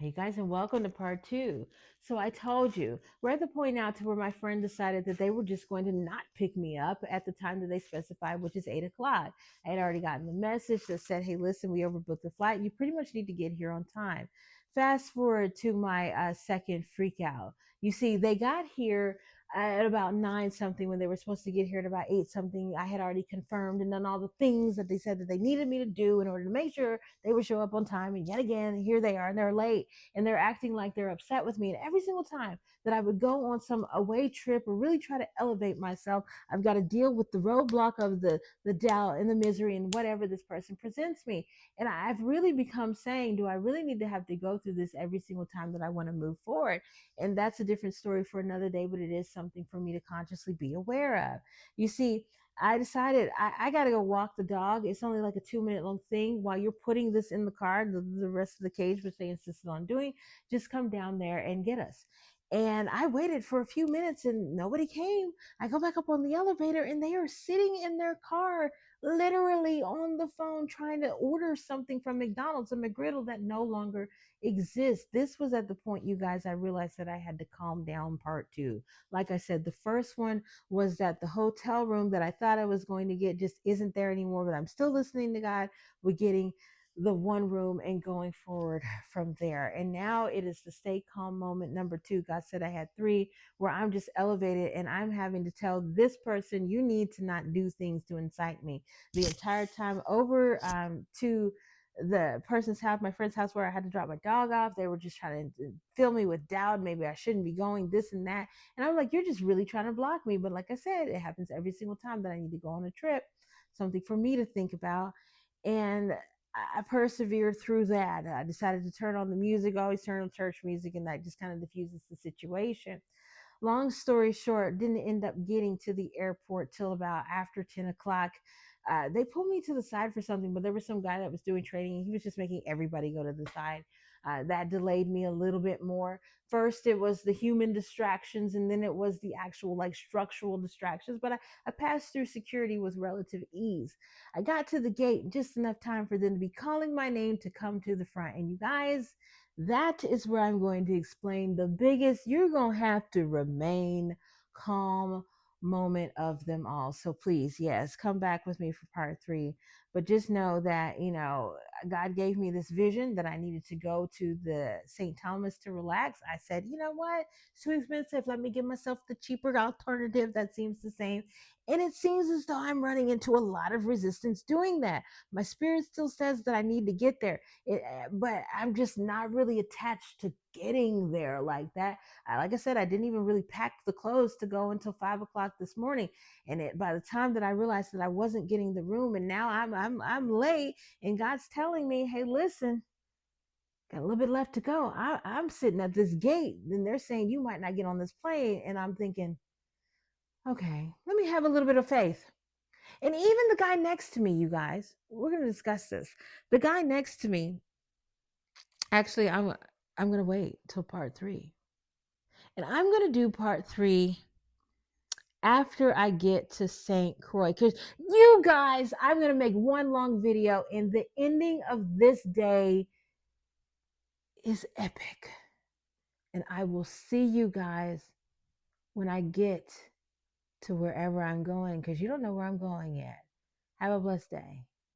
Hey guys, and welcome to part two. So I told you, we're at the point now to where my friend decided that they were just going to not pick me up at the time that they specified, which is 8 o'clock. I had already gotten the message that said, "Hey, listen, we overbooked the flight. You pretty much need to get here on time." Fast forward to my second freak out. You see, they got here at about nine something when they were supposed to get here at about eight something. I had already confirmed and done all the things that they said that they needed me to do in order to make sure they would show up on time. And yet again, here they are, and they're late and they're acting like they're upset with me. And every single time that I would go on some away trip or really try to elevate myself, I've got to deal with the roadblock of the doubt and the misery and whatever this person presents me. And I've really become saying, do I really need to have to go through this every single time that I want to move forward? And that's a different story for another day, but it is something for me to consciously be aware of. You see, I decided I got to go walk the dog. It's only like a 2 minute long thing. While you're putting this in the car, the rest of the cage, which they insisted on doing, just come down there and get us. And I waited for a few minutes and nobody came. I go back up on the elevator and they are sitting in their car, literally on the phone, trying to order something from McDonald's, a McGriddle that no longer exists. This was at the point, you guys, I realized that I had to calm down part two. Like I said, the first one was that the hotel room that I thought I was going to get just isn't there anymore, but I'm still listening to God. We're getting the one room and going forward from there. And now it is the stay calm moment number two. God said I had three, where I'm just elevated and I'm having to tell this person, you need to not do things to incite me. The entire time over to the person's house, my friend's house, where I had to drop my dog off, they were just trying to fill me with doubt. Maybe I shouldn't be going, this and that. And I'm like, you're just really trying to block me. But like I said, it happens every single time that I need to go on a trip, something for me to think about. And I persevered through that. I decided to turn on the music, always turn on church music, and that just kind of diffuses the situation. Long story short, didn't end up getting to the airport till about after 10 o'clock. They pulled me to the side for something, but there was some guy that was doing training and he was just making everybody go to the side. That delayed me a little bit more. First, it was the human distractions, and then it was the actual like structural distractions. But I passed through security with relative ease. I got to the gate just enough time for them to be calling my name to come to the front. And you guys, that is where I'm going to explain the biggest, you're going to have to remain calm moment of them all. So please, yes, come back with me for part three. But just know that, God gave me this vision that I needed to go to the St. Thomas to relax. I said, you know what? It's too expensive. Let me give myself the cheaper alternative that seems the same. And it seems as though I'm running into a lot of resistance doing that. My spirit still says that I need to get there, but I'm just not really attached to getting there like that. Like I said, I didn't even really pack the clothes to go until 5 o'clock this morning, and by the time that I realized that I wasn't getting the room, and now I'm late, and God's telling me, "Hey, listen, got a little bit left to go." I'm sitting at this gate, and they're saying you might not get on this plane, and I'm thinking, okay, let me have a little bit of faith. And even the guy next to me, you guys, we're going to discuss this. The guy next to me, actually, I'm going to wait till part three. And I'm going to do part three after I get to St. Croix. Because you guys, I'm going to make one long video, and the ending of this day is epic. And I will see you guys when I get to wherever I'm going, because you don't know where I'm going yet. Have a blessed day.